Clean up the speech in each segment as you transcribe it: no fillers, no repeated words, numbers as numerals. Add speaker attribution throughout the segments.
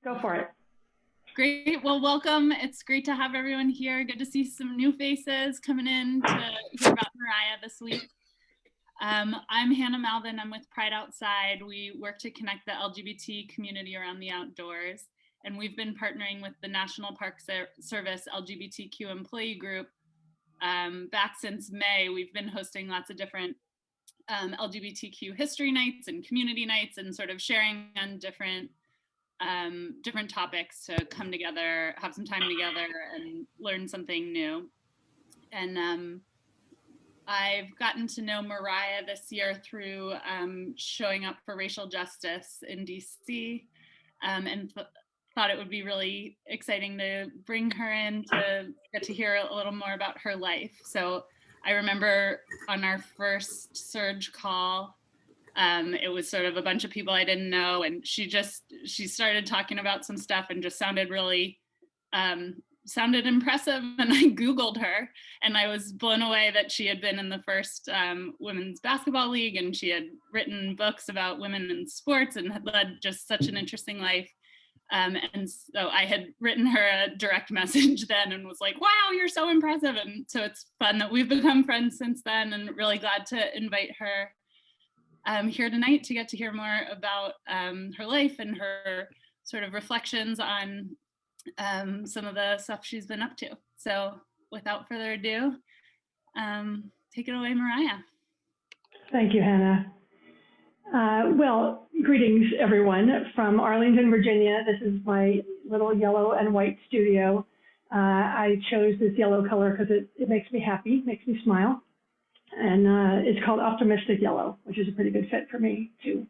Speaker 1: Go for it.
Speaker 2: Great. Well, welcome. It's great to have everyone here. Good to see some new faces coming in to hear about Mariah this week. I'm Hannah Malvin. I'm with Pride Outside. We work to connect the LGBT community around the outdoors. And we've been partnering with the National Park Service LGBTQ employee group back since May. We've been hosting lots of different LGBTQ history nights and community nights and sort of sharing on different topics to come together, have some time together and learn something new. And I've gotten to know Mariah this year through showing up for racial justice in DC and thought it would be really exciting to bring her in to get to hear a little more about her life. So I remember on our first Surge call, it was sort of a bunch of people I didn't know, and she started talking about some stuff and just sounded really sounded impressive, and I Googled her and I was blown away that she had been in the first women's basketball league, and she had written books about women in sports and had led just such an interesting life. And so I had written her a direct message then and was like, wow, you're so impressive. And so it's fun that we've become friends since then, and really glad to invite her here tonight to get to hear more about her life and her sort of reflections on some of the stuff she's been up to. So without further ado, take it away, Mariah.
Speaker 1: Thank you, Hannah. Well, greetings, everyone, from Arlington, Virginia. This is my little yellow and white studio. I chose this yellow color because it makes me happy, makes me smile. And it's called Optimistic Yellow, which is a pretty good fit for me, too.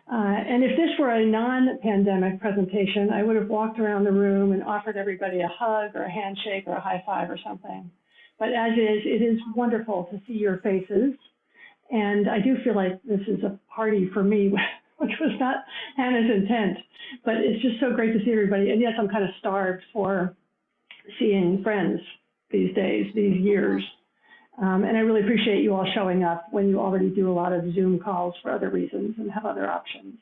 Speaker 1: And if this were a non-pandemic presentation, I would have walked around the room and offered everybody a hug or a handshake or a high five or something. But as is, it is wonderful to see your faces. And I do feel like this is a party for me, which was not Hannah's intent. But it's just so great to see everybody. And yes, I'm kind of starved for seeing friends these days, these years. And I really appreciate you all showing up when you already do a lot of Zoom calls for other reasons and have other options.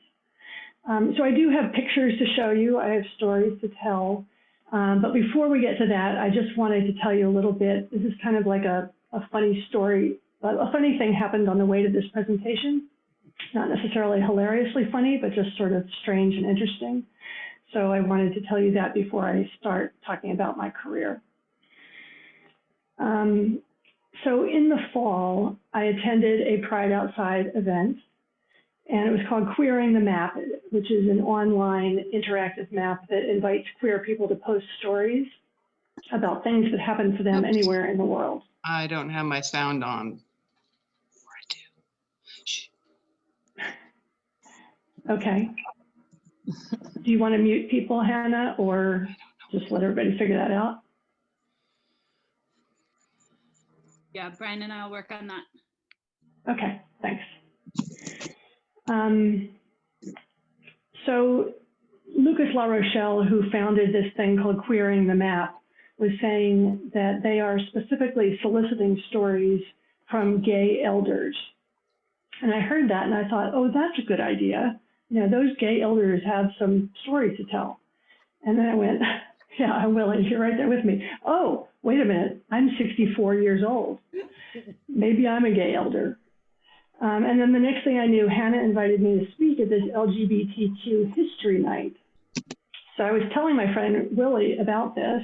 Speaker 1: So I do have pictures to show you. I have stories to tell. But before we get to that, I just wanted to tell you a little bit. This is kind of like a funny story. A funny thing happened on the way to this presentation. Not necessarily hilariously funny, but just sort of strange and interesting. So I wanted to tell you that before I start talking about my career. So in the fall, I attended a Pride Outside event, and it was called Queering the Map, which is an online interactive map that invites queer people to post stories about things that happen to them anywhere in the world.
Speaker 3: I don't have my sound on. Or I do. Shh.
Speaker 1: Okay. Do you want to mute people, Hannah, or just let everybody figure that out?
Speaker 2: Yeah, Brian and I will work on that.
Speaker 1: Okay, thanks. So Lucas La Rochelle, who founded this thing called Queering the Map, was saying that they are specifically soliciting stories from gay elders. And I heard that and I thought, oh, that's a good idea. You know, those gay elders have some stories to tell. And then I went, yeah, I'm willing. You're right there with me. Oh, wait a minute. I'm 64 years old. Maybe I'm a gay elder. And then the next thing I knew, Hannah invited me to speak at this LGBTQ history night. So I was telling my friend Willie about this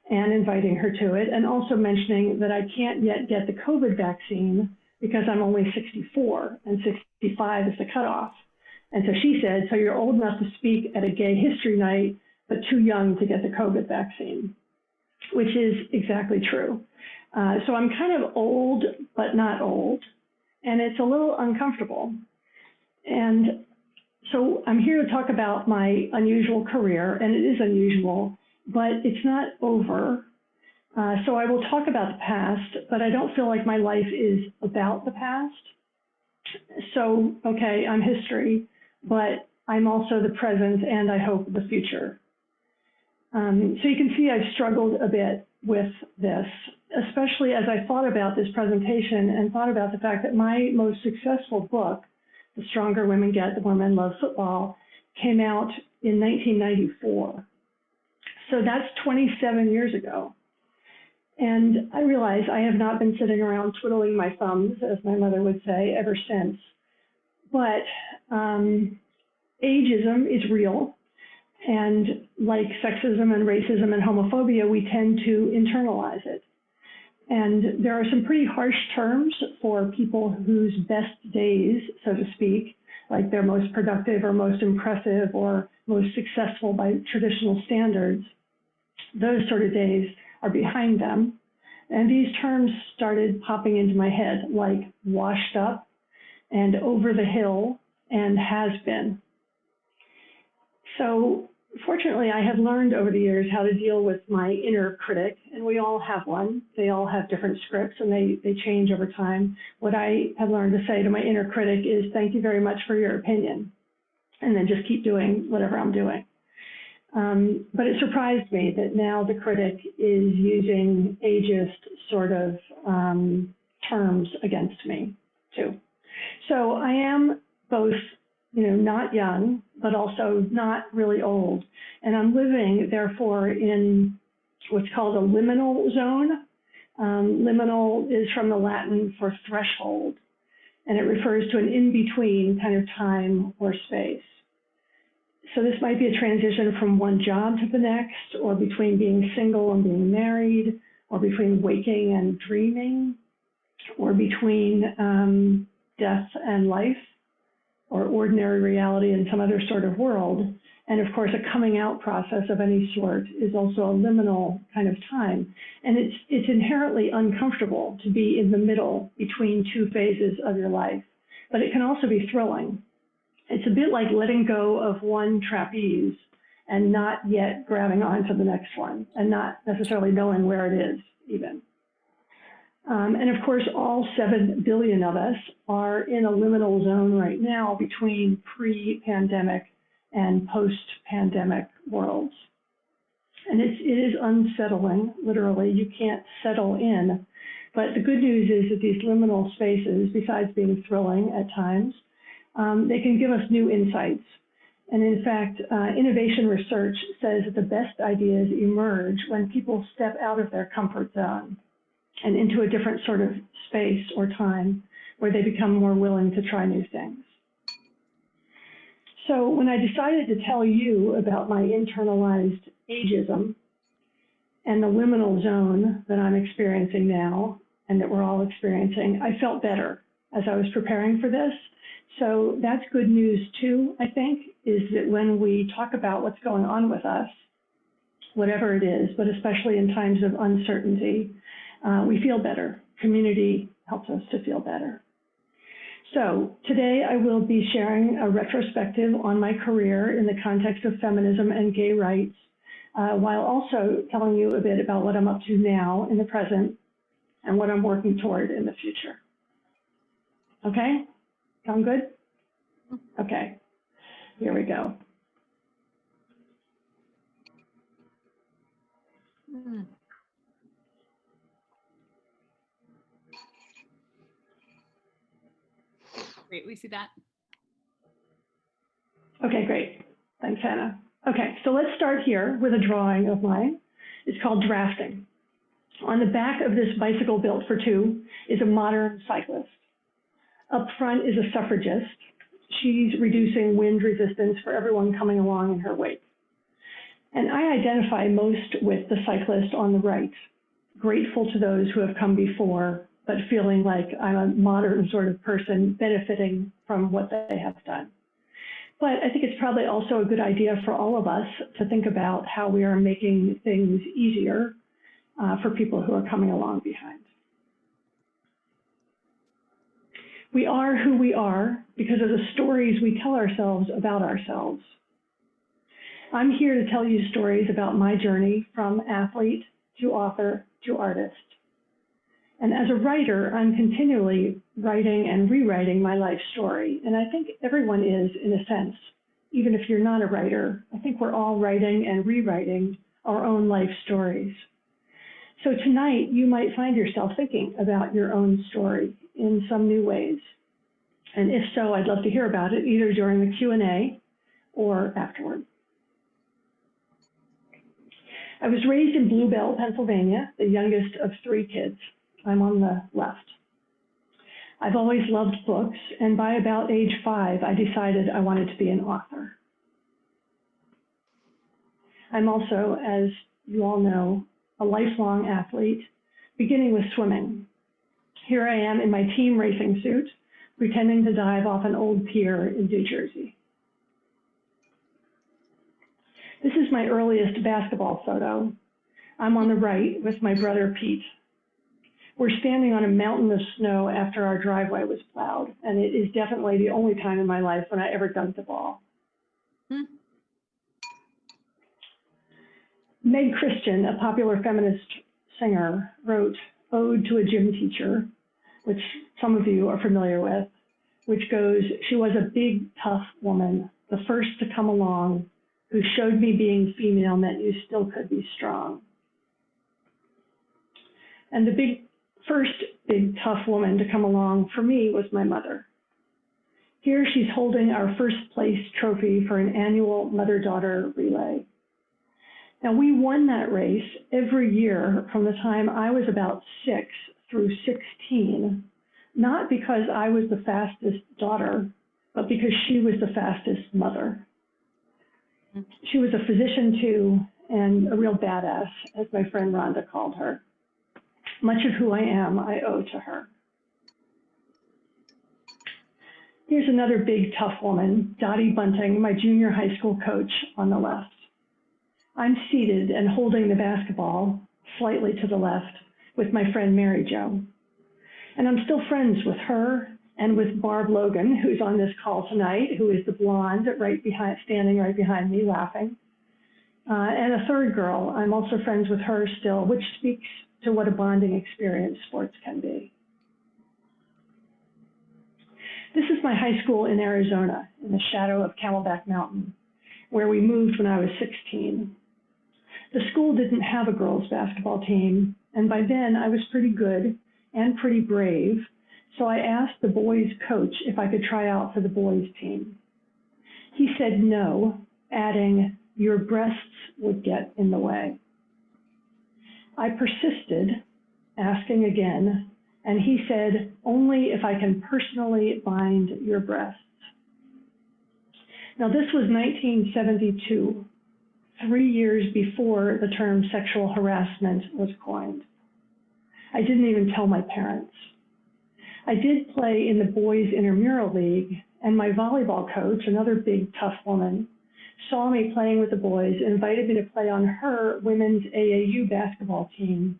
Speaker 1: and inviting her to it, and also mentioning that I can't yet get the COVID vaccine because I'm only 64 and 65 is the cutoff. And so she said, so you're old enough to speak at a gay history night, but too young to get the COVID vaccine, which is exactly true. So I'm kind of old, but not old, and it's a little uncomfortable. And so I'm here to talk about my unusual career, and it is unusual, but it's not over. So I will talk about the past, but I don't feel like my life is about the past. So, okay, I'm history, but I'm also the present and I hope the future. So you can see I've struggled a bit with this, especially as I thought about this presentation and thought about the fact that my most successful book, The Stronger Women Get, The More Men Love Football, came out in 1994. So that's 27 years ago. And I realize I have not been sitting around twiddling my thumbs, as my mother would say, ever since. But ageism is real. And like sexism and racism and homophobia, we tend to internalize it. And there are some pretty harsh terms for people whose best days, so to speak, like their most productive or most impressive or most successful by traditional standards, those sort of days are behind them. And these terms started popping into my head, like washed up and over the hill and has been. So fortunately, I have learned over the years how to deal with my inner critic, and we all have one. They all have different scripts, and they change over time. What I have learned to say to my inner critic is, thank you very much for your opinion, and then just keep doing whatever I'm doing. But it surprised me that now the critic is using ageist sort of terms against me, too. So I am both not young, but also not really old. And I'm living, therefore, in what's called a liminal zone. Liminal is from the Latin for threshold, and it refers to an in-between kind of time or space. So this might be a transition from one job to the next, or between being single and being married, or between waking and dreaming, or between death and life, or ordinary reality in some other sort of world. And of course, a coming out process of any sort is also a liminal kind of time. And it's inherently uncomfortable to be in the middle between two phases of your life, but it can also be thrilling. It's a bit like letting go of one trapeze and not yet grabbing onto the next one and not necessarily knowing where it is even. And of course, all 7 billion of us are in a liminal zone right now between pre-pandemic and post-pandemic worlds. And it is unsettling, literally. You can't settle in. But the good news is that these liminal spaces, besides being thrilling at times, they can give us new insights. And in fact, innovation research says that the best ideas emerge when people step out of their comfort zone and into a different sort of space or time where they become more willing to try new things. So when I decided to tell you about my internalized ageism and the liminal zone that I'm experiencing now and that we're all experiencing, I felt better as I was preparing for this. So that's good news too, I think, is that when we talk about what's going on with us, whatever it is, but especially in times of uncertainty, we feel better. Community helps us to feel better. So today I will be sharing a retrospective on my career in the context of feminism and gay rights, while also telling you a bit about what I'm up to now in the present and what I'm working toward in the future. Okay? Sound good? Okay, here we go.
Speaker 2: Great, we see that.
Speaker 1: Okay, great. Thanks, Hannah. Okay, so let's start here with a drawing of mine. It's called Drafting. On the back of this bicycle built for two is a modern cyclist. Up front is a suffragist. She's reducing wind resistance for everyone coming along in her wake. And I identify most with the cyclist on the right, grateful to those who have come before, but feeling like I'm a modern sort of person benefiting from what they have done. But I think it's probably also a good idea for all of us to think about how we are making things easier for people who are coming along behind. We are who we are because of the stories we tell ourselves about ourselves. I'm here to tell you stories about my journey from athlete to author to artist. And as a writer, I'm continually writing and rewriting my life story. And I think everyone is, in a sense, even if you're not a writer. I think we're all writing and rewriting our own life stories. So tonight, you might find yourself thinking about your own story in some new ways. And if so, I'd love to hear about it either during the Q&A or afterward. I was raised in Blue Bell, Pennsylvania, the youngest of 3 kids. I'm on the left. I've always loved books, and by about age 5, I decided I wanted to be an author. I'm also, as you all know, a lifelong athlete, beginning with swimming. Here I am in my team racing suit, pretending to dive off an old pier in New Jersey. This is my earliest basketball photo. I'm on the right with my brother Pete. We're standing on a mountain of snow after our driveway was plowed, and it is definitely the only time in my life when I ever dunked a ball. Meg Christian, a popular feminist singer, wrote Ode to a Gym Teacher, which some of you are familiar with, which goes, "She was a big, tough woman, the first to come along, who showed me being female meant you still could be strong." And the first big, tough woman to come along for me was my mother. Here she's holding our first place trophy for an annual mother-daughter relay. Now, we won that race every year from the time I was about 6 through 16, not because I was the fastest daughter, but because she was the fastest mother. She was a physician too, and a real badass, as my friend Rhonda called her. Much of who I am, I owe to her. Here's another big, tough woman, Dottie Bunting, my junior high school coach on the left. I'm seated and holding the basketball, slightly to the left, with my friend Mary Jo. And I'm still friends with her and with Barb Logan, who's on this call tonight, who is the blonde standing right behind me laughing. And a third girl, I'm also friends with her still, which speaks to what a bonding experience sports can be. This is my high school in Arizona, in the shadow of Camelback Mountain, where we moved when I was 16. The school didn't have a girls' basketball team, and by then I was pretty good and pretty brave, so I asked the boys' coach if I could try out for the boys' team. He said no, adding, "Your breasts would get in the way." I persisted, asking again, and he said, "Only if I can personally bind your breasts." Now, this was 1972, 3 years before the term sexual harassment was coined. I didn't even tell my parents. I did play in the boys' intramural league, and my volleyball coach, another big, tough woman, saw me playing with the boys and invited me to play on her women's AAU basketball team,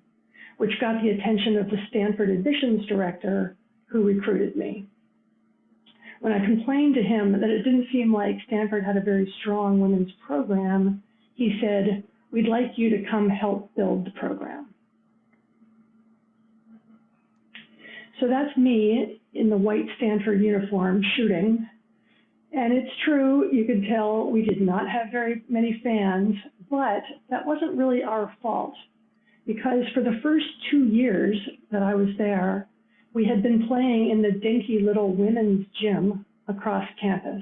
Speaker 1: which got the attention of the Stanford admissions director who recruited me. When I complained to him that it didn't seem like Stanford had a very strong women's program, he said, "We'd like you to come help build the program." So that's me in the white Stanford uniform shooting. And it's true, you could tell we did not have very many fans, but that wasn't really our fault, because for the first 2 years that I was there, we had been playing in the dinky little women's gym across campus.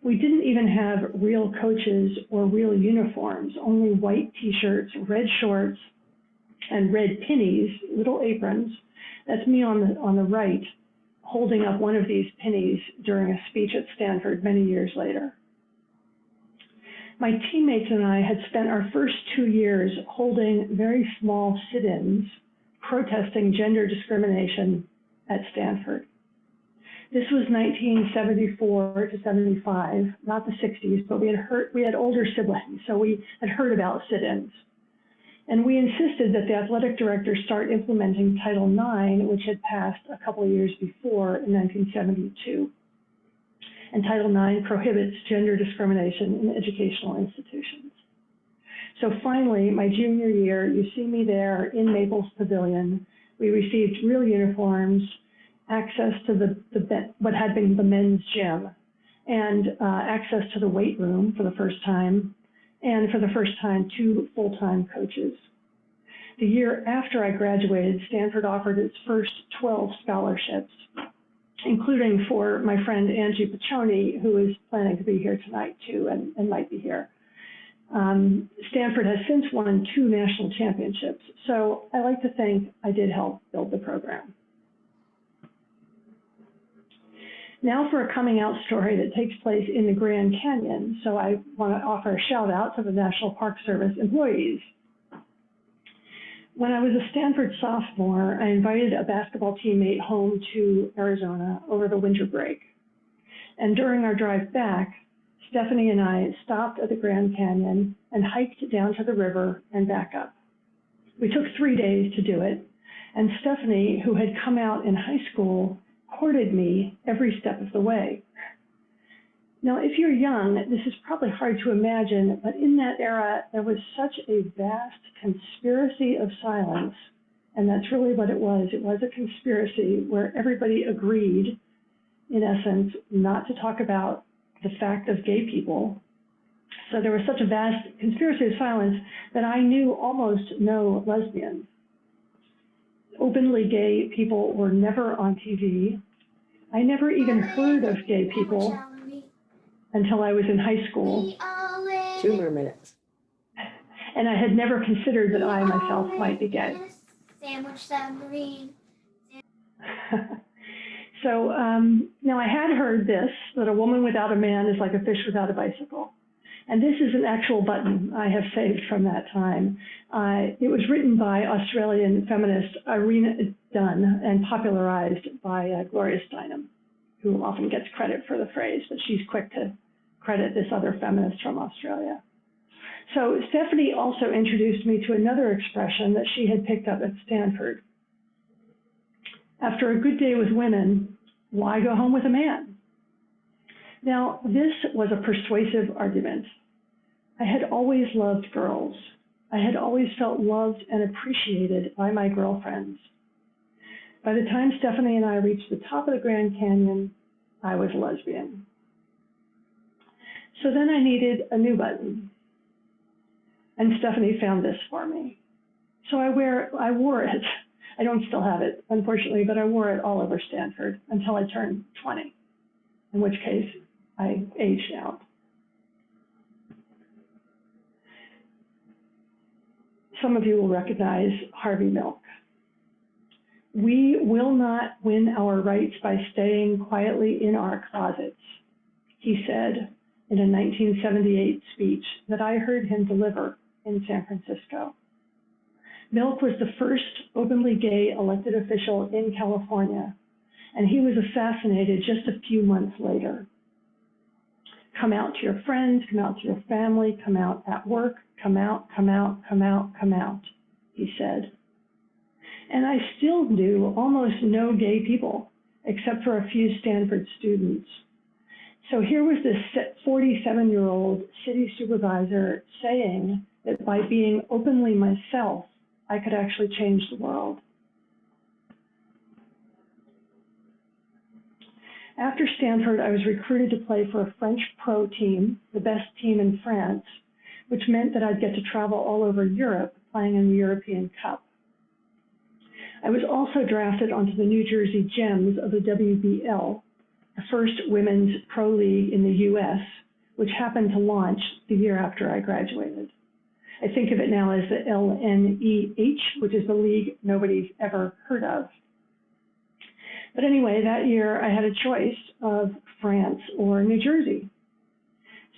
Speaker 1: We didn't even have real coaches or real uniforms, only white t-shirts, red shorts, and red pinnies, little aprons. That's me on the right, holding up one of these pennies during a speech at Stanford many years later. My teammates and I had spent our first 2 years holding very small sit-ins, protesting gender discrimination at Stanford. This was 1974 to 75, not the 60s, but we had older siblings, so we had heard about sit-ins. And we insisted that the athletic director start implementing Title IX, which had passed a couple of years before in 1972. And Title IX prohibits gender discrimination in educational institutions. So finally, my junior year, you see me there in Maples Pavilion. We received real uniforms, access to what had been the men's gym, and access to the weight room for the first time, and for the first time, 2 full-time coaches. The year after I graduated, Stanford offered its first 12 scholarships, including for my friend Angie Piccioni, who is planning to be here tonight too, and might be here. Stanford has since won 2 national championships, so I like to think I did help build the program. Now for a coming out story that takes place in the Grand Canyon, so I want to offer a shout out to the National Park Service employees. When I was a Stanford sophomore, I invited a basketball teammate home to Arizona over the winter break. And during our drive back, Stephanie and I stopped at the Grand Canyon and hiked down to the river and back up. We took 3 days to do it, and Stephanie, who had come out in high school, courted me every step of the way. Now, if you're young, this is probably hard to imagine, but in that era, there was such a vast conspiracy of silence, and that's really what it was. It was a conspiracy where everybody agreed, in essence, not to talk about the fact of gay people. So there was such a vast conspiracy of silence that I knew almost no lesbians. Openly gay people were never on TV. I never even heard of gay people until I was in high school.
Speaker 4: 2 more minutes.
Speaker 1: And I had never considered that I myself might be gay.
Speaker 5: Sandwich submarine.
Speaker 1: So now I had heard this, that a woman without a man is like a fish without a bicycle. And this is an actual button I have saved from that time. It was written by Australian feminist Irina Dunn and popularized by Gloria Steinem, who often gets credit for the phrase, but she's quick to credit this other feminist from Australia. So Stephanie also introduced me to another expression that she had picked up at Stanford. After a good day with women, why go home with a man? Now, this was a persuasive argument. I had always loved girls. I had always felt loved and appreciated by my girlfriends. By the time Stephanie and I reached the top of the Grand Canyon, I was a lesbian. So then I needed a new button. And Stephanie found this for me. So I wore it. I don't still have it, unfortunately, but I wore it all over Stanford until I turned 20, in which case I aged out. Some of you will recognize Harvey Milk. We will not win our rights by staying quietly in our closets, he said in a 1978 speech that I heard him deliver in San Francisco. Milk was the first openly gay elected official in California, and he was assassinated just a few months later. Come out to your friends, come out to your family, come out at work, come out, come out, come out, come out, he said. And I still knew almost no gay people, except for a few Stanford students. So here was this 47-year-old city supervisor saying that by being openly myself, I could actually change the world. After Stanford, I was recruited to play for a French pro team, the best team in France, which meant that I'd get to travel all over Europe playing in the European Cup. I was also drafted onto the New Jersey Gems of the WBL, the first women's pro league in the US, which happened to launch the year after I graduated. I think of it now as the LNEH, which is the league nobody's ever heard of. But anyway, that year I had a choice of France or New Jersey.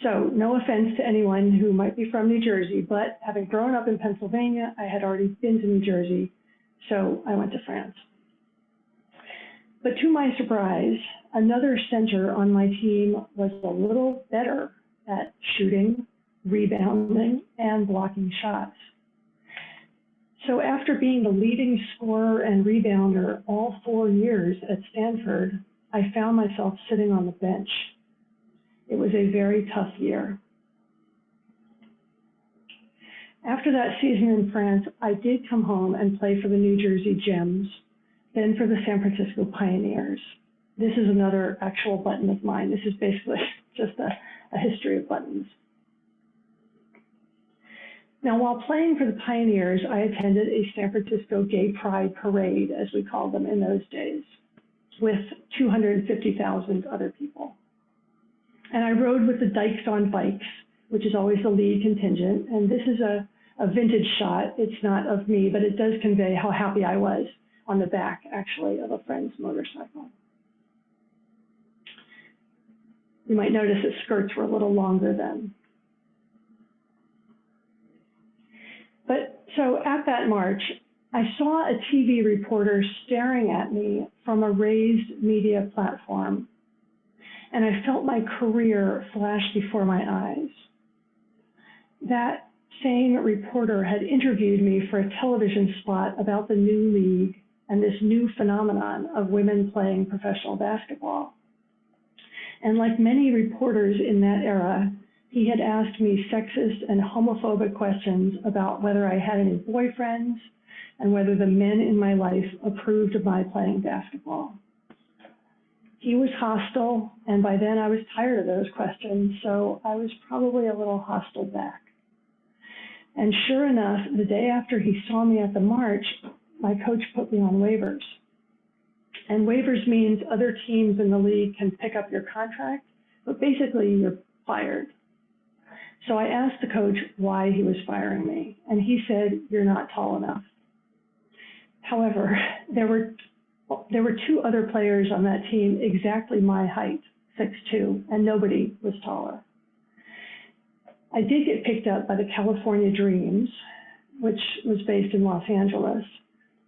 Speaker 1: So no offense to anyone who might be from New Jersey, but having grown up in Pennsylvania, I had already been to New Jersey, so I went to France. But to my surprise, another center on my team was a little better at shooting, rebounding, and blocking shots. So after being the leading scorer and rebounder all 4 years at Stanford, I found myself sitting on the bench. It was a very tough year. After that season in France, I did come home and play for the New Jersey Gems, then for the San Francisco Pioneers. This is another actual button of mine. This is basically just a history of buttons. Now, while playing for the Pioneers, I attended a San Francisco Gay Pride Parade, as we called them in those days, with 250,000 other people. And I rode with the Dykes on bikes, which is always the lead contingent. And this is a vintage shot. It's not of me, but it does convey how happy I was on the back, actually, of a friend's motorcycle. You might notice that skirts were a little longer then. But so at that march, I saw a TV reporter staring at me from a raised media platform, and I felt my career flash before my eyes. That same reporter had interviewed me for a television spot about the new league and this new phenomenon of women playing professional basketball. And like many reporters in that era, he had asked me sexist and homophobic questions about whether I had any boyfriends and whether the men in my life approved of my playing basketball. He was hostile, and by then I was tired of those questions, so I was probably a little hostile back. And sure enough, the day after he saw me at the march, my coach put me on waivers. And waivers means other teams in the league can pick up your contract, but basically you're fired. So I asked the coach why he was firing me, and he said, "You're not tall enough." However, there were 2 other players on that team exactly my height, 6'2", and nobody was taller. I did get picked up by the California Dreams, which was based in Los Angeles,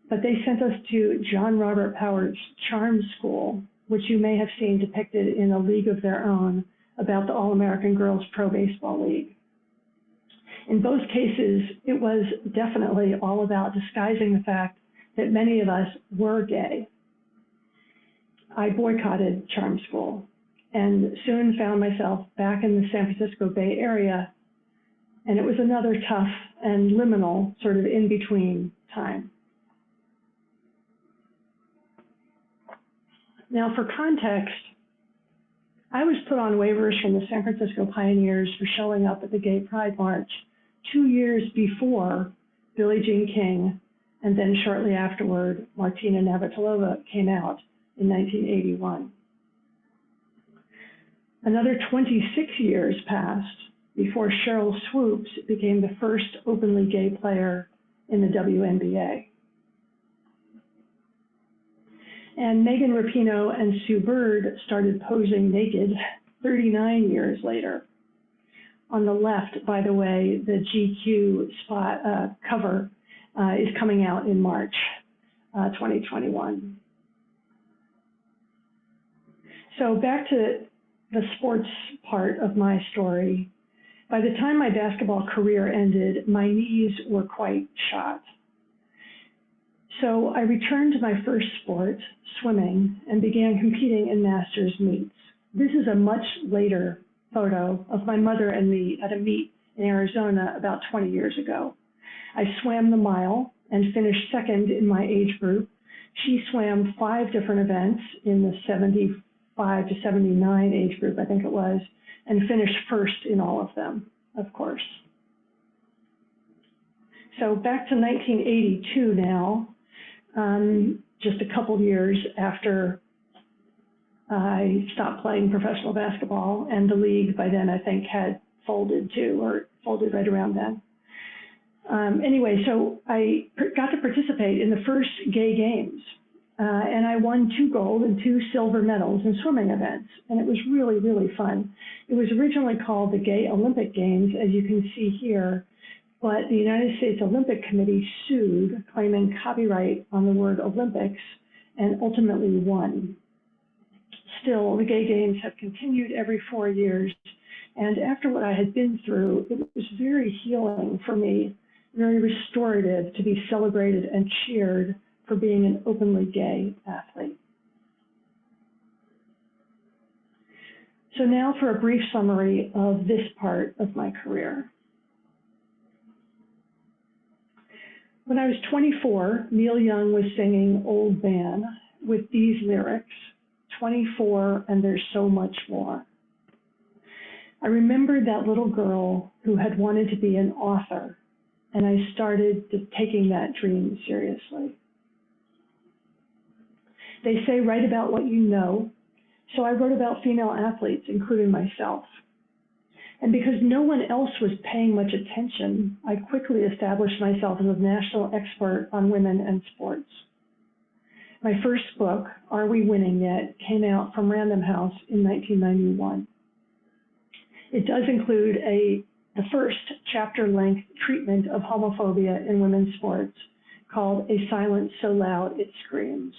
Speaker 1: but they sent us to John Robert Power's Charm School, which you may have seen depicted in A League of Their Own about the All-American Girls Pro Baseball League. In both cases, it was definitely all about disguising the fact that many of us were gay. I boycotted Charm School and soon found myself back in the San Francisco Bay Area, and it was another tough and liminal sort of in-between time. Now, for context, I was put on waivers from the San Francisco Pioneers for showing up at the Gay Pride March 2 years before Billie Jean King, and then shortly afterward, Martina Navratilova came out in 1981. Another 26 years passed before Sheryl Swoopes became the first openly gay player in the WNBA. And Megan Rapinoe and Sue Bird started posing naked 39 years later. On the left, by the way, the GQ spot cover is coming out in March 2021. So back to the sports part of my story. By the time my basketball career ended, my knees were quite shot. So I returned to my first sport, swimming, and began competing in masters meets. This is a much later photo of my mother and me at a meet in Arizona about 20 years ago. I swam the mile and finished second in my age group. She swam 5 different events in the 75 to 79 age group, I think it was, and finished first in all of them, of course. So back to 1982 now, just a couple years after I stopped playing professional basketball, and the league by then I think had folded too, or folded right around then. Anyway, so I got to participate in the first gay games, and I won 2 gold and 2 silver medals in swimming events, and it was really, really fun. It was originally called the Gay Olympic Games, as you can see here, but the United States Olympic Committee sued, claiming copyright on the word Olympics, and ultimately won. Still, the Gay Games have continued every 4 years, and after what I had been through, it was very healing for me, very restorative to be celebrated and cheered for being an openly gay athlete. So now for a brief summary of this part of my career. When I was 24, Neil Young was singing Old Man with these lyrics, 24 and there's so much more. I remembered that little girl who had wanted to be an author, and I started taking that dream seriously. They say write about what you know, so I wrote about female athletes, including myself. And because no one else was paying much attention, I quickly established myself as a national expert on women and sports. My first book, Are We Winning Yet?, came out from Random House in 1991. It does include the first chapter-length treatment of homophobia in women's sports called A Silence So Loud It Screams.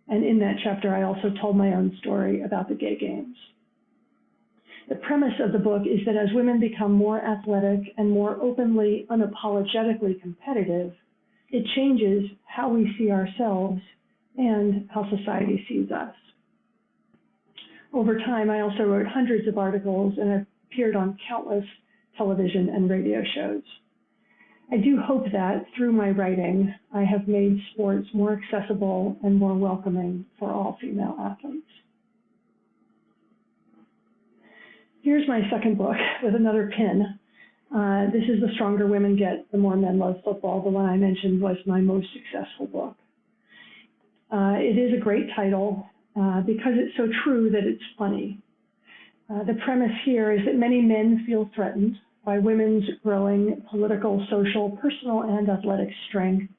Speaker 1: And in that chapter, I also told my own story about the gay games. The premise of the book is that as women become more athletic and more openly, unapologetically competitive, it changes how we see ourselves and how society sees us. Over time, I also wrote hundreds of articles and appeared on countless television and radio shows. I do hope that through my writing, I have made sports more accessible and more welcoming for all female athletes. Here's my second book with another pin. This is The Stronger Women Get, The More Men Love Football. The one I mentioned was my most successful book. It is a great title because it's so true that it's funny. The premise here is that many men feel threatened by women's growing political, social, personal, and athletic strength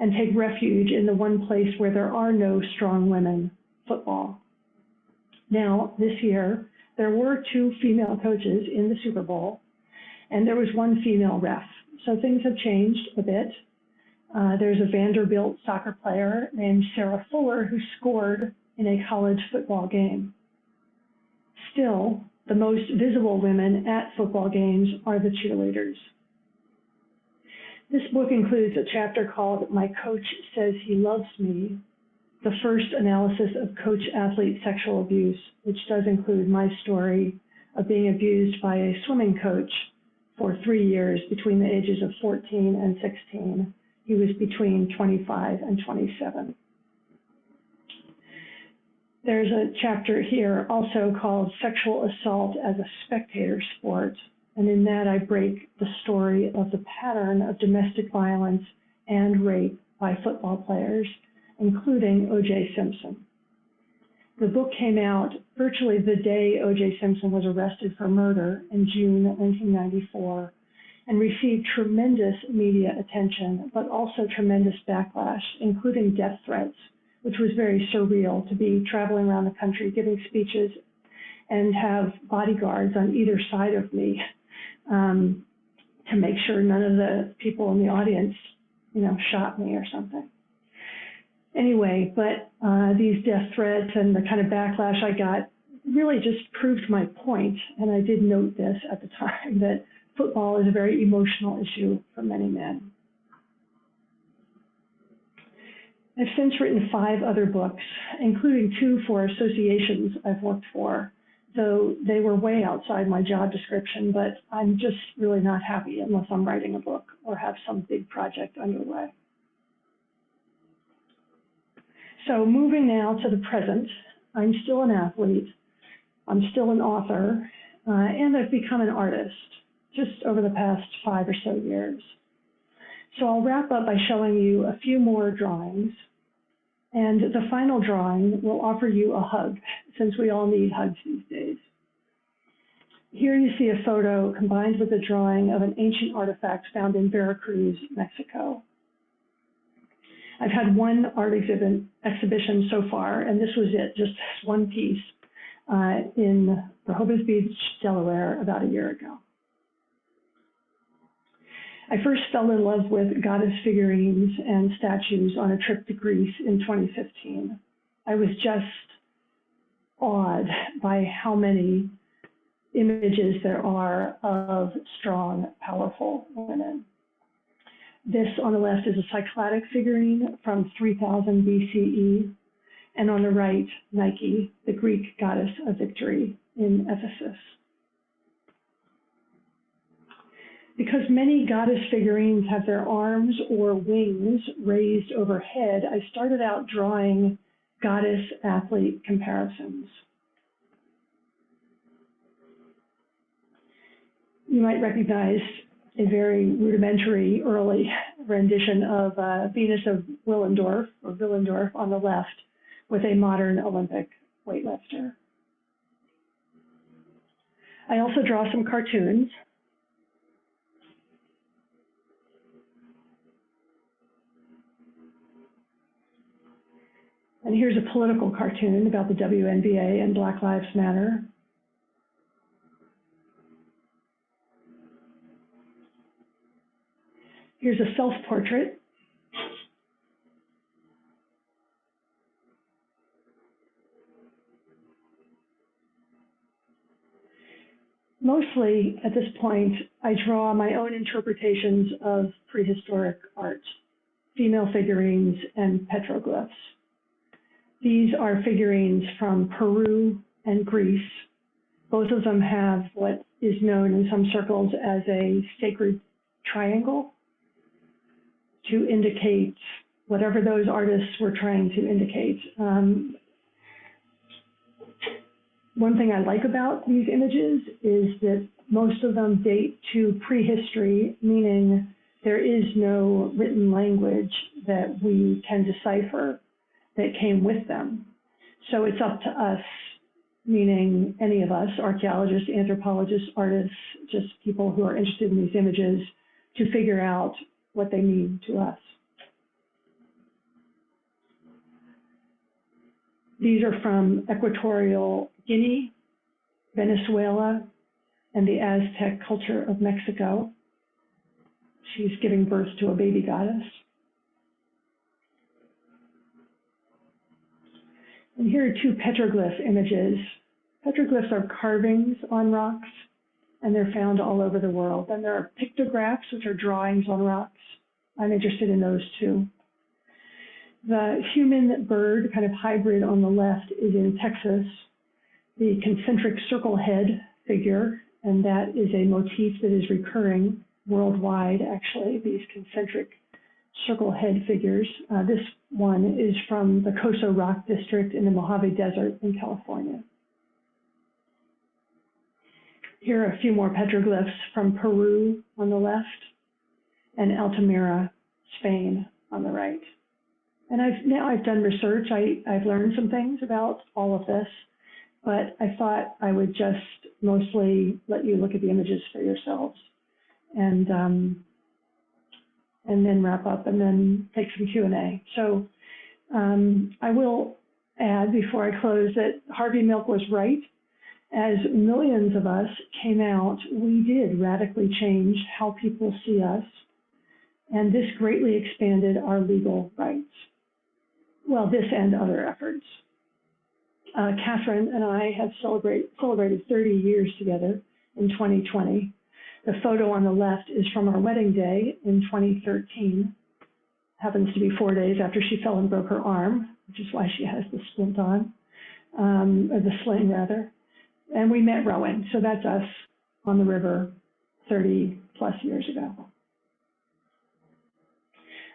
Speaker 1: and take refuge in the one place where there are no strong women, football. Now, this year, there were 2 female coaches in the Super Bowl, and there was 1 female ref. So things have changed a bit. There's a Vanderbilt soccer player named Sarah Fuller who scored in a college football game. Still, the most visible women at football games are the cheerleaders. This book includes a chapter called My Coach Says He Loves Me, the first analysis of coach-athlete sexual abuse, which does include my story of being abused by a swimming coach for 3 years between the ages of 14 and 16. He was between 25 and 27. There's a chapter here also called Sexual Assault as a Spectator Sport, and in that I break the story of the pattern of domestic violence and rape by football players, including O.J. Simpson. The book came out virtually the day O.J. Simpson was arrested for murder in June 1994 and received tremendous media attention, but also tremendous backlash, including death threats, which was very surreal to be traveling around the country giving speeches and have bodyguards on either side of me to make sure none of the people in the audience, shot me or something. Anyway, but these death threats and the kind of backlash I got really just proved my point, and I did note this at the time, that football is a very emotional issue for many men. I've since written 5 other books, including 2 for associations I've worked for, though they were way outside my job description, but I'm just really not happy unless I'm writing a book or have some big project underway. So moving now to the present, I'm still an athlete, I'm still an author, and I've become an artist just over the past 5 or so years. So I'll wrap up by showing you a few more drawings, and the final drawing will offer you a hug, since we all need hugs these days. Here you see a photo combined with a drawing of an ancient artifact found in Veracruz, Mexico. I've had 1 art exhibition so far, and this was it, just one piece in Rehoboth Beach, Delaware, about a year ago. I first fell in love with goddess figurines and statues on a trip to Greece in 2015. I was just awed by how many images there are of strong, powerful women. This on the left is a Cycladic figurine from 3000 BCE, and on the right, Nike, the Greek goddess of victory in Ephesus. Because many goddess figurines have their arms or wings raised overhead, I started out drawing goddess-athlete comparisons. You might recognize a very rudimentary early rendition of Venus of Willendorf, or Willendorf on the left, with a modern Olympic weightlifter. I also draw some cartoons. And here's a political cartoon about the WNBA and Black Lives Matter. Here's a self-portrait. Mostly, at this point, I draw my own interpretations of prehistoric art, female figurines and petroglyphs. These are figurines from Peru and Greece. Both of them have what is known in some circles as a sacred triangle to indicate whatever those artists were trying to indicate. One thing I like about these images is that most of them date to prehistory, meaning there is no written language that we can decipher that came with them. So it's up to us, meaning any of us, archaeologists, anthropologists, artists, just people who are interested in these images, to figure out what they mean to us. These are from Equatorial Guinea, Venezuela, and the Aztec culture of Mexico. She's giving birth to a baby goddess. And here are two petroglyph images. Petroglyphs are carvings on rocks, and they're found all over the world. And there are pictographs, which are drawings on rocks. I'm interested in those too. The human bird kind of hybrid on the left is in Texas, the concentric circle head figure, and that is a motif that is recurring worldwide, actually, these concentric circle head figures. This one is from the Coso Rock District in the Mojave Desert in California. Here are a few more petroglyphs from Peru on the left and Altamira, Spain on the right. And I've done research. I've learned some things about all of this, but I thought I would just mostly let you look at the images for yourselves, and then wrap up and then take some Q&A. So I will add before I close that Harvey Milk was right. As millions of us came out, we did radically change how people see us, and this greatly expanded our legal rights. Well, this and other efforts. Catherine and I have celebrated 30 years together in 2020. The photo on the left is from our wedding day in 2013. Happens to be 4 days after she fell and broke her arm, which is why she has the splint on, or the sling rather. And we met rowing, so that's us on the river 30 plus years ago.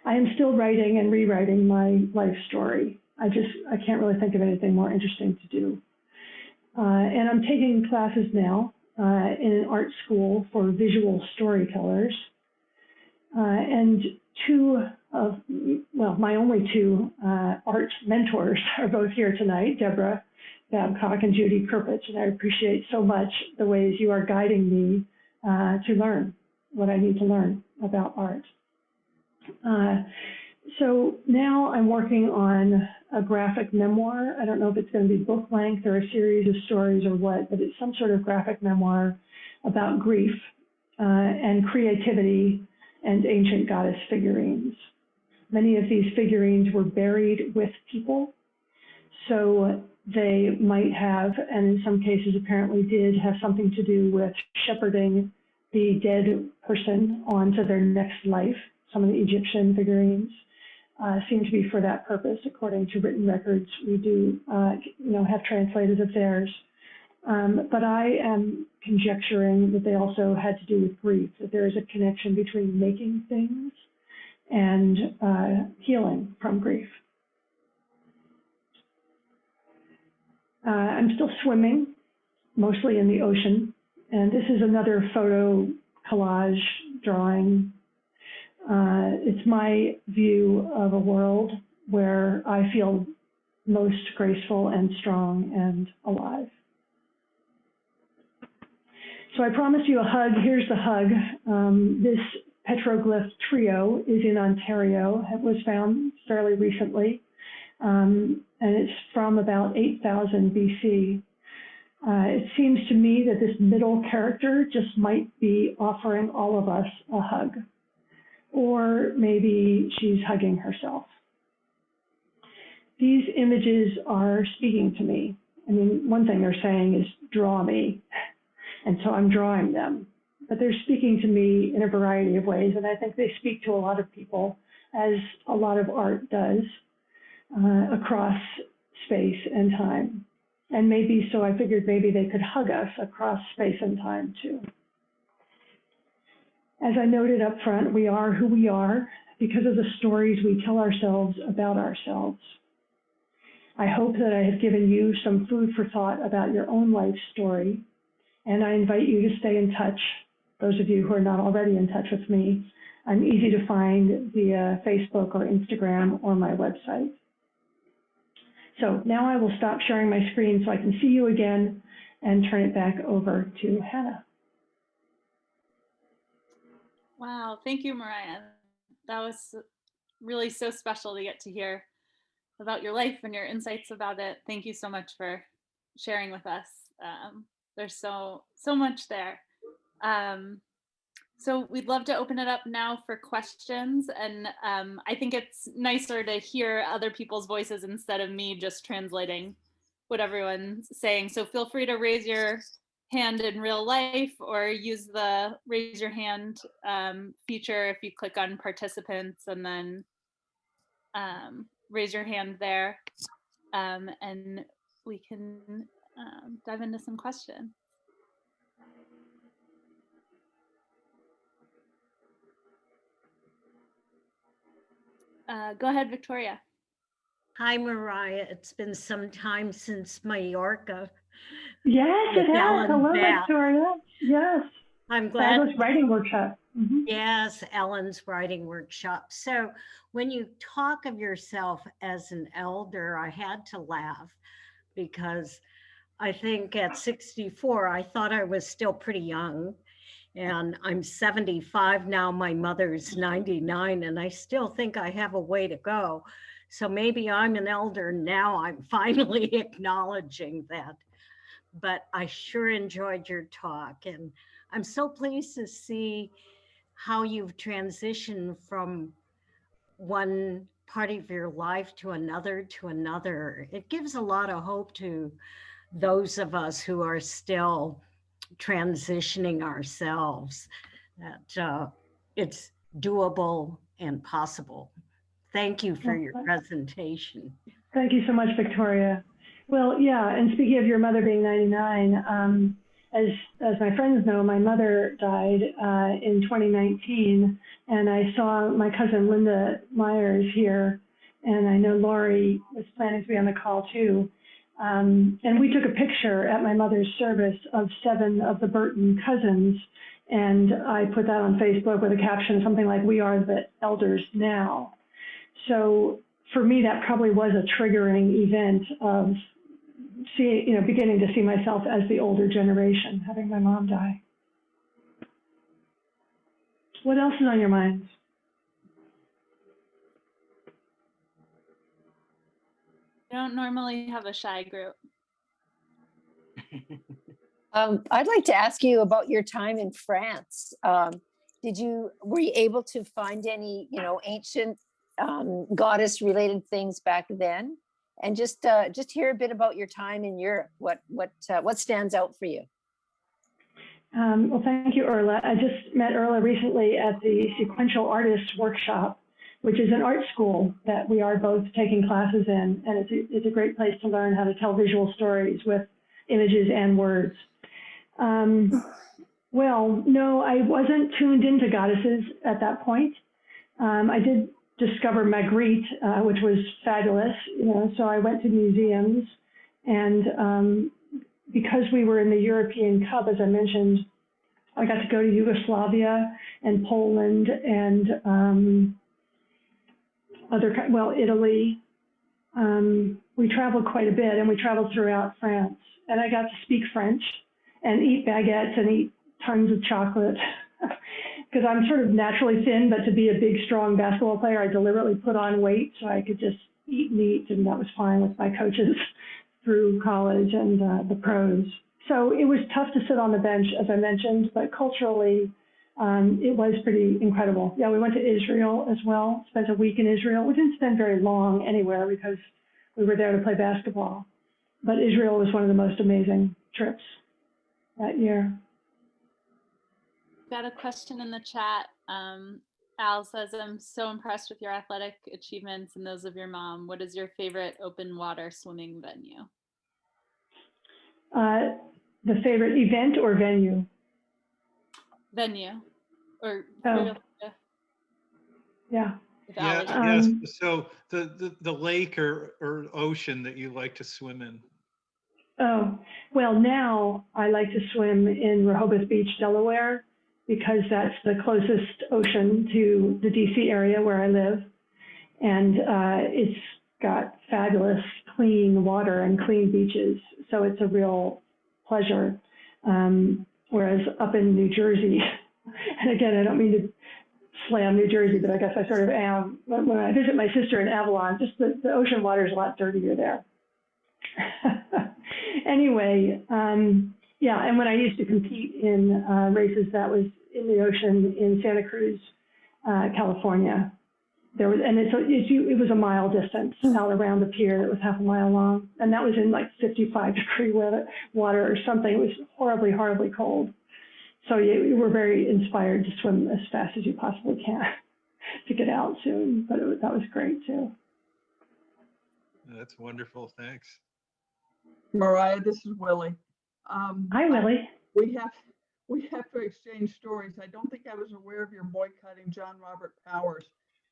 Speaker 1: I am still writing and rewriting my life story. I can't really think of anything more interesting to do. And I'm taking classes now in an art school for visual storytellers. And my only two art mentors are both here tonight, Deborah Babcock and Judy Kirpich, and I appreciate so much the ways you are guiding me to learn what I need to learn about art. So now I'm working on a graphic memoir. I don't know if it's going to be book length or a series of stories or what, but it's some sort of graphic memoir about grief and creativity and ancient goddess figurines. Many of these figurines were buried with people, so they might have, and in some cases apparently did, have something to do with shepherding the dead person on to their next life. Some of the Egyptian figurines seem to be for that purpose, according to written records. We do, have translators of theirs. But I am conjecturing that they also had to do with grief, that there is a connection between making things and healing from grief. I'm still swimming, mostly in the ocean. And this is another photo collage drawing. It's my view of a world where I feel most graceful and strong and alive. So I promised you a hug. Here's the hug. This petroglyph trio is in Ontario. It was found fairly recently, and it's from about 8,000 BC. It seems to me that this middle character just might be offering all of us a hug, or maybe she's hugging herself. These images are speaking to me. I mean, one thing they're saying is draw me, and so I'm drawing them. But they're speaking to me in a variety of ways, and I think they speak to a lot of people, as a lot of art does, across space and time. And maybe, so I figured maybe they could hug us across space and time too. As I noted up front, we are who we are because of the stories we tell ourselves about ourselves. I hope that I have given you some food for thought about your own life story, and I invite you to stay in touch. Those of you who are not already in touch with me, I'm easy to find via Facebook or Instagram or my website. So now I will stop sharing my screen so I can see you again and turn it back over to Hannah.
Speaker 2: Wow, thank you, Mariah. That was really so special to get to hear about your life and your insights about it. Thank you so much for sharing with us. There's so much there. So we'd love to open it up now for questions. And I think it's nicer to hear other people's voices instead of me just translating what everyone's saying. So feel free to raise your hand in real life or use the raise your hand feature if you click on participants and then raise your hand there. And we can dive into some questions. Go ahead, Victoria.
Speaker 6: Hi, Mariah. It's been some time since Mallorca.
Speaker 1: Yes, it has.
Speaker 6: Ellen
Speaker 1: Hello,
Speaker 6: Bath.
Speaker 1: Victoria. Yes.
Speaker 6: I'm glad.
Speaker 1: Fabulous writing workshop. Mm-hmm.
Speaker 6: Yes, Ellen's writing workshop. So when you talk of yourself as an elder, I had to laugh because I think at 64, I thought I was still pretty young. And I'm 75 now, my mother's 99, and I still think I have a way to go. So maybe I'm an elder now, I'm finally acknowledging that. But I sure enjoyed your talk, and I'm so pleased to see how you've transitioned from one part of your life to another. It gives a lot of hope to those of us who are still transitioning ourselves, that it's doable and possible. Thank you for your presentation.
Speaker 1: Thank you so much, Victoria. Well, yeah, and speaking of your mother being 99, as my friends know, my mother died in 2019, and I saw my cousin Linda Myers here, and I know Lori was planning to be on the call too. And we took a picture at my mother's service of 7 of the Burton cousins, and I put that on Facebook with a caption, something like, "We are the elders now." So for me, that probably was a triggering event of beginning to see myself as the older generation, having my mom die. What else is on your minds?
Speaker 2: I don't normally have a shy group.
Speaker 4: I'd like to ask you about your time in France. Were you able to find any, ancient goddess related things back then? And just hear a bit about your time in Europe. What stands out for you?
Speaker 1: Well, thank you, Erla. I just met Erla recently at the Sequential Artists Workshop, which is an art school that we are both taking classes in, and it's a great place to learn how to tell visual stories with images and words. Well, no, I wasn't tuned into goddesses at that point. I did discover Magritte, which was fabulous, so I went to museums, and because we were in the European Cup, as I mentioned, I got to go to Yugoslavia and Poland and Italy. We traveled quite a bit, and we traveled throughout France, and I got to speak French and eat baguettes and eat tons of chocolate because I'm sort of naturally thin, but to be a big, strong basketball player, I deliberately put on weight so I could just eat and eat, and that was fine with my coaches through college and the pros. So it was tough to sit on the bench, as I mentioned, but culturally, it was pretty incredible. Yeah, we went to Israel as well, spent a week in Israel. We didn't spend very long anywhere because we were there to play basketball. But Israel was one of the most amazing trips that year.
Speaker 2: Got a question in the chat. Al says, I'm so impressed with your athletic achievements and those of your mom. What is your favorite open water swimming venue?
Speaker 1: The favorite event or venue?
Speaker 2: Venue. Or
Speaker 1: Oh. Yeah.
Speaker 7: Yes. So the lake or ocean that you like to swim in.
Speaker 1: Oh, well, now I like to swim in Rehoboth Beach, Delaware, because that's the closest ocean to the DC area where I live. And it's got fabulous clean water and clean beaches. So it's a real pleasure. Whereas up in New Jersey, and again, I don't mean to slam New Jersey, but I guess I sort of am. When I visit my sister in Avalon, just the ocean water is a lot dirtier there. Anyway, yeah, and when I used to compete in races, that was in the ocean in Santa Cruz, California. There was, and it was a mile distance out around the pier that was half a mile long, and that was in like 55-degree water or something. It was horribly, horribly cold. So you were very inspired to swim as fast as you possibly can to get out soon. But that was great too.
Speaker 7: That's wonderful. Thanks.
Speaker 8: Mariah, this is Willie.
Speaker 1: Hi, Willie.
Speaker 8: We have to exchange stories. I don't think I was aware of your boycotting John Robert Powers.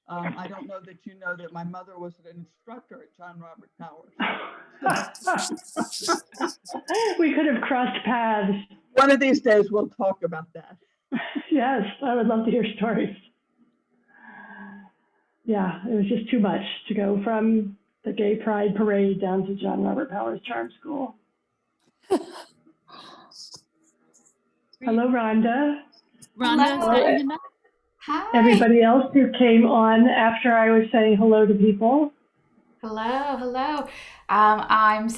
Speaker 8: I don't know that you know that my mother was an instructor at John Robert Powers.
Speaker 1: We could have crossed paths.
Speaker 8: One of these days we'll talk about that.
Speaker 1: Yes, I would love to hear stories. Yeah, it was just too much to go from the Gay Pride Parade down to John Robert Powers Charm School. Hello, Rhonda.
Speaker 2: Rhonda, is that you?
Speaker 9: Hi.
Speaker 1: Everybody else who came on after I was saying hello to people.
Speaker 9: Hello. I've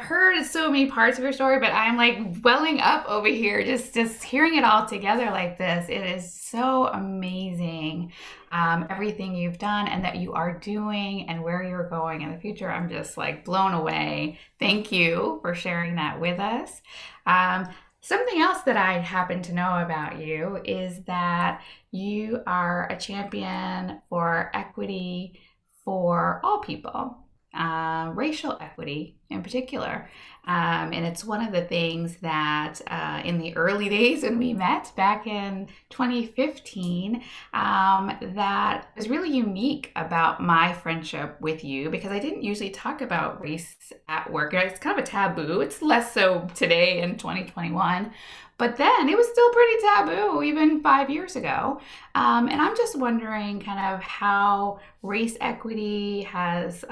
Speaker 9: heard so many parts of your story, but I'm like welling up over here, just hearing it all together like this. It is so amazing, everything you've done and that you are doing and where you're going in the future. I'm just like blown away. Thank you for sharing that with us. Something else that I happen to know about you is that you are a champion for equity for all people, racial equity in particular. And it's one of the things that in the early days when we met back in 2015, that is really unique about my friendship with you, because I didn't usually talk about race at work. It's kind of a taboo. It's less so today in 2021. But then it was still pretty taboo even 5 years ago. And I'm just wondering kind of how race equity has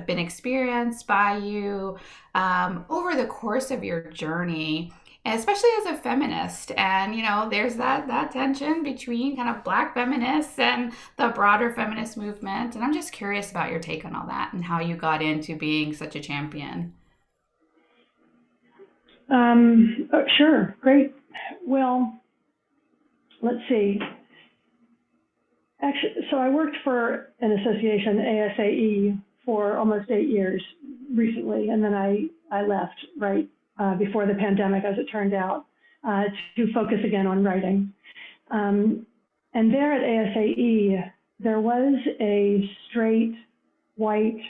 Speaker 9: been experienced by you over the course of your journey, especially as a feminist. And, you know, there's that tension between kind of Black feminists and the broader feminist movement. And I'm just curious about your take on all that and how you got into being such a champion.
Speaker 1: Sure, great. Well, let's see. Actually, so I worked for an association, ASAE, for almost 8 years recently, and then I left right before the pandemic, as it turned out, to focus again on writing. And there at ASAE, there was a straight, white,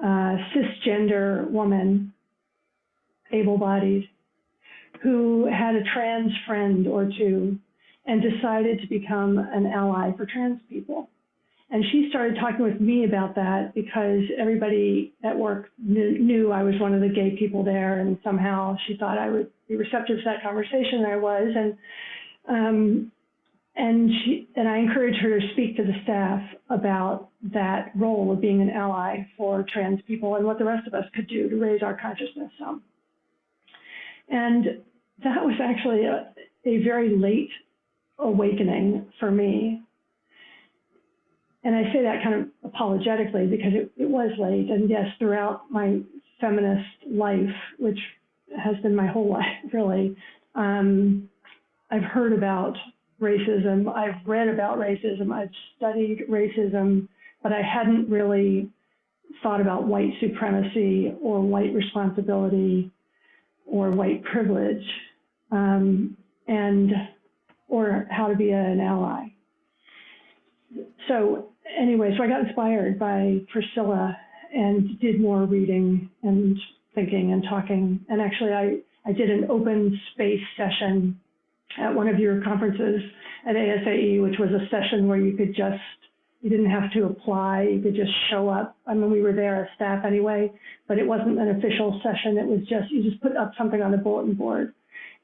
Speaker 1: cisgender woman, able-bodied, who had a trans friend or two and decided to become an ally for trans people. And she started talking with me about that because everybody at work knew I was one of the gay people there, and somehow she thought I would be receptive to that conversation, and I was. And I encouraged her to speak to the staff about that role of being an ally for trans people and what the rest of us could do to raise our consciousness some. And that was actually a very late awakening for me. And I say that kind of apologetically because it was late. And yes, throughout my feminist life, which has been my whole life, really, I've heard about racism, I've read about racism, I've studied racism, but I hadn't really thought about white supremacy or white responsibility or white privilege, or how to be an ally. So anyway, so I got inspired by Priscilla and did more reading and thinking and talking. And actually, I did an open space session at one of your conferences at ASAE, which was a session where you didn't have to apply, you could just show up. I mean, we were there as staff anyway, but it wasn't an official session. It was just, you just put up something on the bulletin board,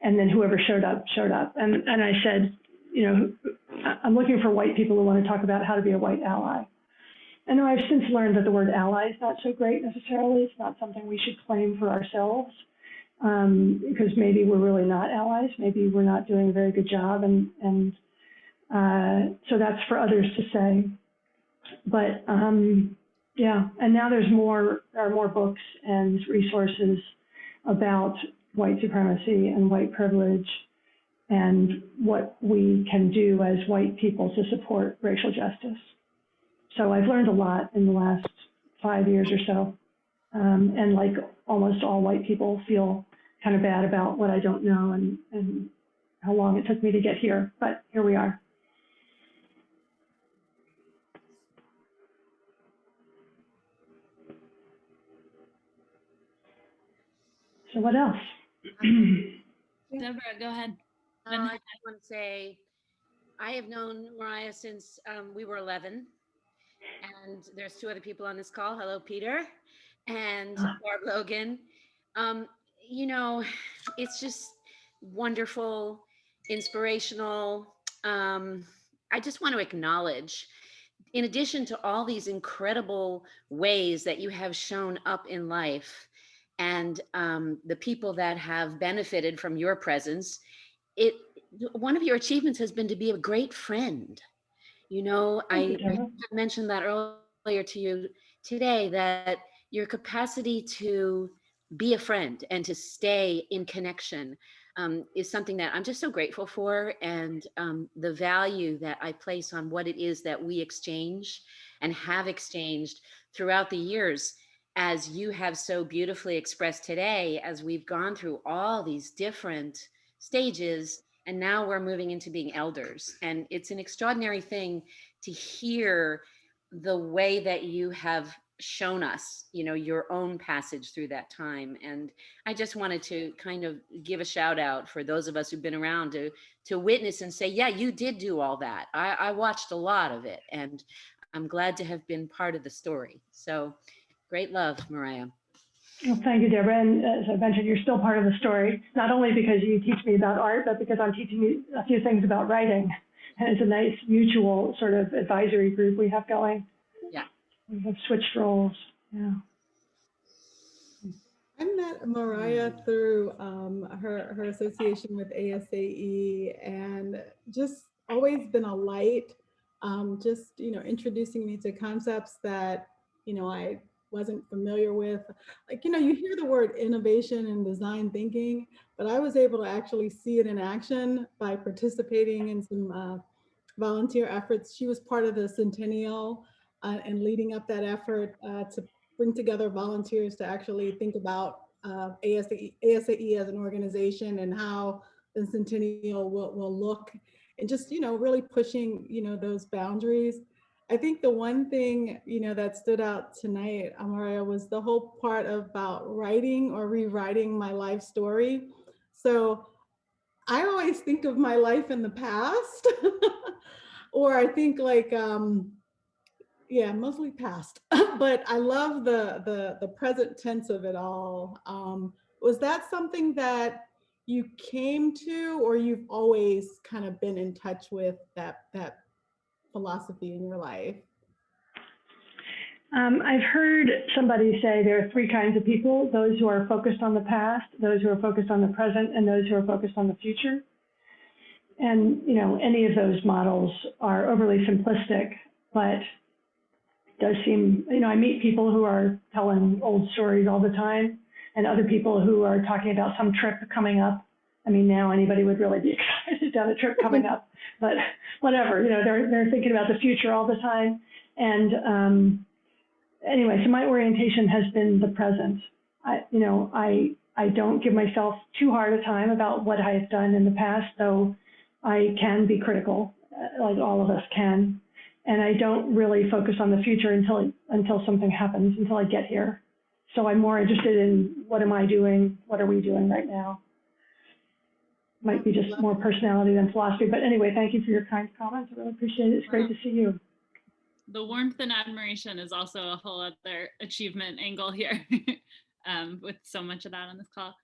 Speaker 1: and then whoever showed up, showed up. And I said, you know, I'm looking for white people who want to talk about how to be a white ally. And I've since learned that the word ally is not so great necessarily. It's not something we should claim for ourselves, because maybe we're really not allies. Maybe we're not doing a very good job. And so that's for others to say. But yeah, and now there are more books and resources about white supremacy and white privilege and what we can do as white people to support racial justice. So I've learned a lot in the last 5 years or so. And like almost all white people, feel kind of bad about what I don't know and how long it took me to get here, but here we are. So what else?
Speaker 2: Deborah, go ahead.
Speaker 10: I just want to say, I have known Mariah since we were 11, and there's 2 other people on this call. Hello, Peter and Barb Logan. You know, it's just wonderful, inspirational. I just want to acknowledge, in addition to all these incredible ways that you have shown up in life, and the people that have benefited from your presence, one of your achievements has been to be a great friend. You know, I mentioned that earlier to you today, that your capacity to be a friend and to stay in connection is something that I'm just so grateful for, and the value that I place on what it is that we exchange and have exchanged throughout the years, as you have so beautifully expressed today, as we've gone through all these different stages, and now we're moving into being elders. And it's an extraordinary thing to hear the way that you have shown us, you know, your own passage through that time. And I just wanted to kind of give a shout out for those of us who've been around to witness and say, yeah, you did do all that. I watched a lot of it, and I'm glad to have been part of the story. So great love, Mariah.
Speaker 1: Well, thank you, Deborah. And as I mentioned, you're still part of the story, not only because you teach me about art, but because I'm teaching you a few things about writing. And it's a nice mutual sort of advisory group we have going.
Speaker 10: Yeah.
Speaker 1: We have switched roles. Yeah.
Speaker 11: I met Mariah through her association with ASAE, and just always been a light, just, you know, introducing me to concepts that, you know, I wasn't familiar with. Like, you know, you hear the word innovation and design thinking, but I was able to actually see it in action by participating in some volunteer efforts. She was part of the Centennial and leading up that effort to bring together volunteers to actually think about ASAE as an organization and how the Centennial will look, and just, you know, really pushing, you know, those boundaries. I think the one thing, you know, that stood out tonight, Mariah, was the whole part about writing or rewriting my life story. So I always think of my life in the past, or I think like, yeah, mostly past, but I love the present tense of it all. Was that something that you came to, or you've always kind of been in touch with that philosophy in your life?
Speaker 1: I've heard somebody say there are three kinds of people: those who are focused on the past, those who are focused on the present, and those who are focused on the future. And, you know, any of those models are overly simplistic, but it does seem, you know, I meet people who are telling old stories all the time, and other people who are talking about some trip coming up. I mean, now anybody would really be excited about a trip coming up, but whatever, you know, they're thinking about the future all the time. And anyway, so my orientation has been the present. I don't give myself too hard a time about what I have done in the past, though I can be critical, like all of us can. And I don't really focus on the future until something happens, until I get here. So I'm more interested in what am I doing? What are we doing right now? Might be just more personality than philosophy. But anyway, thank you for your kind comments. I really appreciate it. It's great to see you.
Speaker 2: The warmth and admiration is also a whole other achievement angle here with so much of that on this call.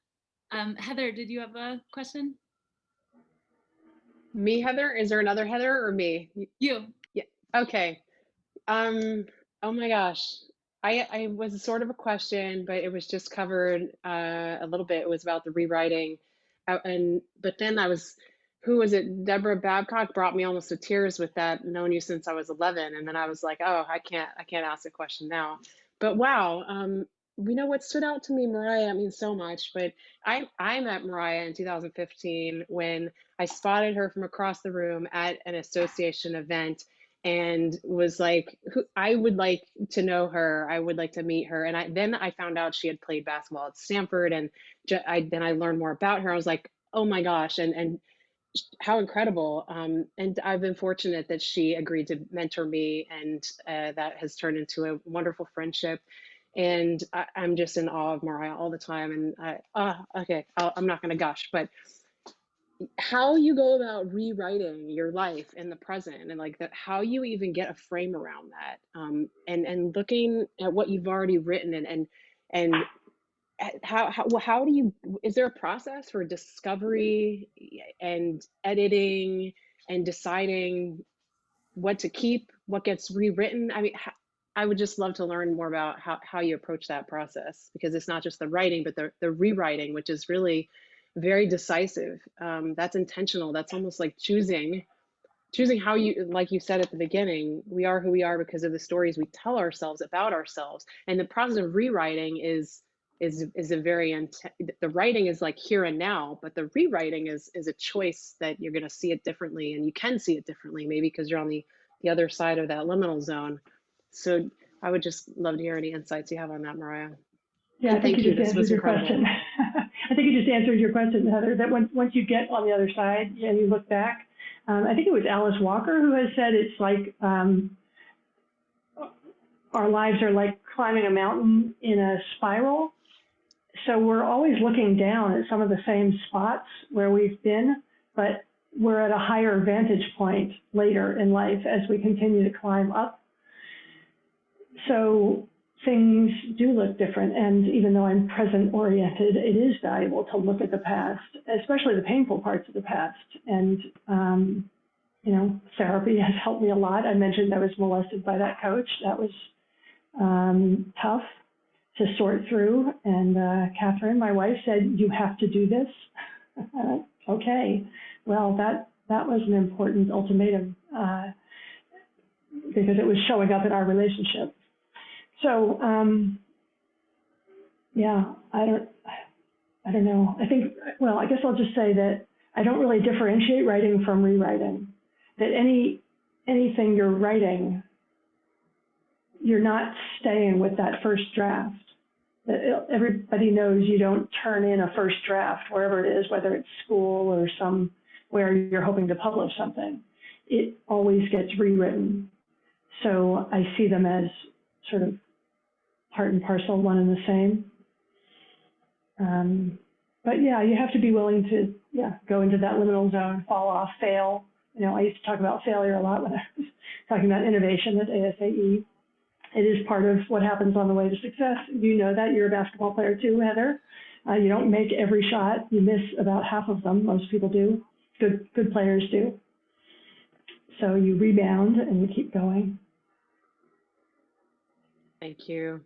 Speaker 2: Heather, did you have a question?
Speaker 3: Me, Heather? Is there another Heather or me?
Speaker 2: You.
Speaker 3: Yeah. Okay. Oh my gosh. I was sort of a question, but it was just covered a little bit. It was about the rewriting. But then who was it? Deborah Babcock brought me almost to tears with that, known you since I was 11. And then I was like, oh, I can't ask a question now. But wow, you know what stood out to me, Mariah, I mean so much, but I met Mariah in 2015 when I spotted her from across the room at an association event and was like, I would like to know her. I would like to meet her. And then I found out she had played basketball at Stanford, and then I learned more about her. I was like, oh my gosh, and how incredible. And I've been fortunate that she agreed to mentor me, and that has turned into a wonderful friendship. And I'm just in awe of Mariah all the time. And okay, I'm not going to gush, but how you go about rewriting your life in the present, and like that, how you even get a frame around that, and looking at what you've already written, and how do you, is there a process for discovery and editing and deciding what to keep, what gets rewritten? I mean, I would just love to learn more about how you approach that process, because it's not just the writing, but the rewriting, which is really very decisive. That's intentional. That's almost like choosing how you, like you said at the beginning, we are who we are because of the stories we tell ourselves about ourselves. And the process of rewriting is a very, the writing is like here and now, but the rewriting is a choice that you're going to see it differently, and you can see it differently, maybe because you're on the other side of that liminal zone. So I would just love to hear any insights you have on that, Mariah.
Speaker 1: Yeah, I think you just answered your question. I think you just answered your question, Heather, that once you get on the other side and you look back, I think it was Alice Walker who has said it's like our lives are like climbing a mountain in a spiral. So we're always looking down at some of the same spots where we've been, but we're at a higher vantage point later in life as we continue to climb up. So things do look different, and even though I'm present oriented, it is valuable to look at the past, especially the painful parts of the past. And you know, therapy has helped me a lot. I mentioned I was molested by that coach. That was tough to sort through. And Catherine, my wife, said, "You have to do this." Okay, well, that was an important ultimatum because it was showing up in our relationship. So, yeah, I don't know. I think, well, I guess I'll just say that I don't really differentiate writing from rewriting. That anything you're writing, you're not staying with that first draft. That everybody knows you don't turn in a first draft wherever it is, whether it's school or somewhere you're hoping to publish something. It always gets rewritten. So I see them as sort of part and parcel, one and the same. But yeah, you have to be willing to go into that liminal zone, fall off, fail. You know, I used to talk about failure a lot when I was talking about innovation at ASAE. It is part of what happens on the way to success. You know that. You're a basketball player too, Heather. You don't make every shot. You miss about half of them. Most people do. Good players do. So you rebound and you keep going.
Speaker 3: Thank you.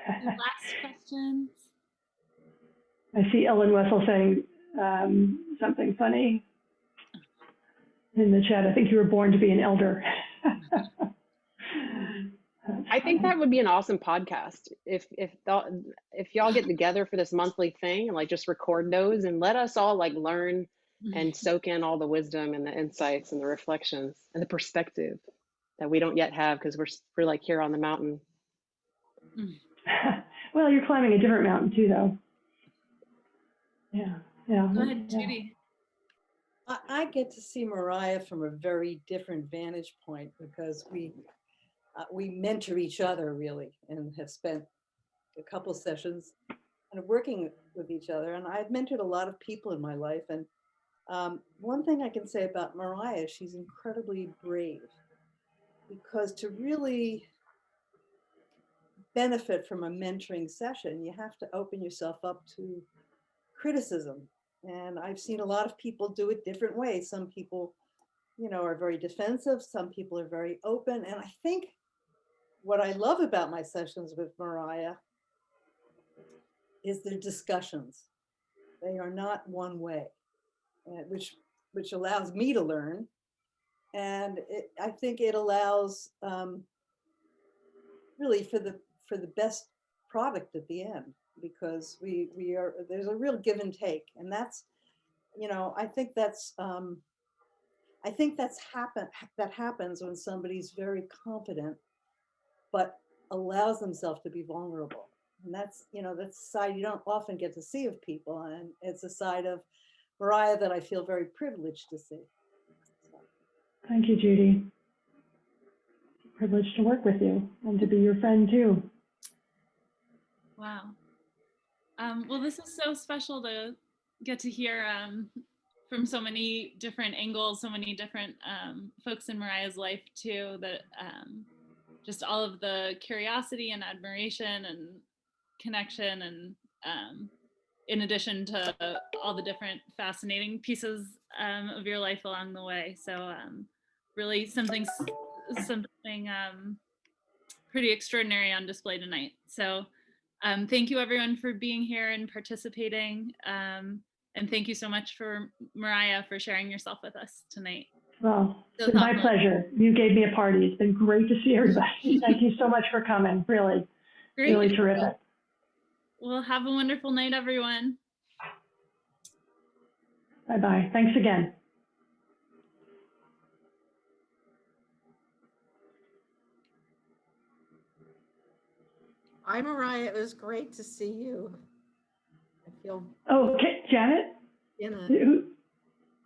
Speaker 2: Any last questions?
Speaker 1: I see Ellen Wessel saying something funny in the chat. I think you were born to be an elder.
Speaker 3: I think that would be an awesome podcast if y'all get together for this monthly thing and like just record those and let us all like learn and soak in all the wisdom and the insights and the reflections and the perspective that we don't yet have because we're like here on the mountain.
Speaker 1: Well, you're climbing a different mountain too, though. Yeah.
Speaker 2: Go ahead, Judy.
Speaker 12: I get to see Mariah from a very different vantage point because we mentor each other really and have spent a couple sessions kind of working with each other. And I've mentored a lot of people in my life. And one thing I can say about Mariah, she's incredibly brave because to really benefit from a mentoring session, you have to open yourself up to criticism. And I've seen a lot of people do it different ways. Some people, are very defensive. Some people are very open. And I think what I love about my sessions with Mariah is their discussions. They are not one way, which allows me to learn. And I think it allows really for the best product at the end, because there's a real give and take. And that's, I think that happens when somebody's very confident, but allows themselves to be vulnerable. And that's a side you don't often get to see of people. And it's a side of Mariah that I feel very privileged to see.
Speaker 1: Thank you, Judy. Privileged to work with you and to be your friend too.
Speaker 2: Wow. Well, this is so special to get to hear from so many different angles, so many different folks in Mariah's life too, that just all of the curiosity and admiration and connection, and in addition to all the different fascinating pieces of your life along the way. So really something pretty extraordinary on display tonight. So thank you everyone for being here and participating. And thank you so much for Mariah for sharing yourself with us tonight.
Speaker 1: Well, it's been my pleasure. You gave me a party. It's been great to see everybody. Thank you so much for coming. Really,
Speaker 2: great.
Speaker 1: Really terrific.
Speaker 2: Well, have a wonderful night, everyone.
Speaker 1: Bye-bye. Thanks again.
Speaker 13: Hi, Mariah. It was great to see you. I feel.
Speaker 1: Oh, okay. Janet?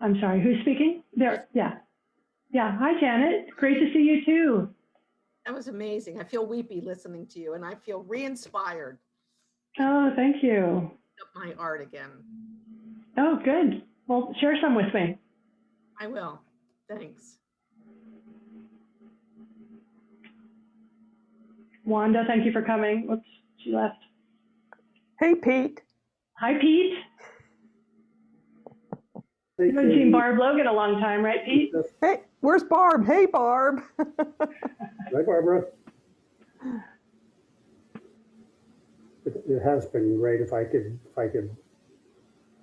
Speaker 1: I'm sorry, who's speaking? There, yeah. Yeah, hi, Janet. Great to see you too.
Speaker 13: That was amazing. I feel weepy listening to you, and I feel re-inspired.
Speaker 1: Oh, thank you.
Speaker 13: Up my art again.
Speaker 1: Oh, good. Well, share some with me.
Speaker 13: I will. Thanks.
Speaker 1: Wanda, thank you for coming. Whoops, she left.
Speaker 14: Hey, Pete.
Speaker 1: Hi, Pete. You haven't seen Barb Logan in a long time, right, Pete?
Speaker 14: Hey, where's Barb? Hey, Barb.
Speaker 15: Hi, Barbara. It has been great. If I could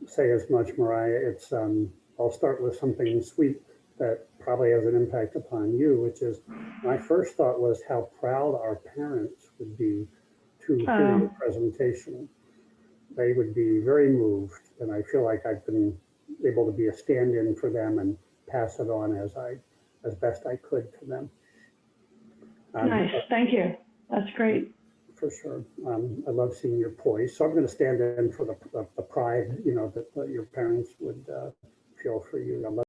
Speaker 15: say as much, Mariah, it's I'll start with something sweet that probably has an impact upon you, which is my first thought was how proud our parents would be to hear your presentation. They would be very moved, and I feel like I've been able to be a stand-in for them and pass it on as best I could to them.
Speaker 1: Nice, thank you. That's great.
Speaker 15: For sure. I love seeing your poise. So I'm going to stand in for the pride, that your parents would feel for you. I love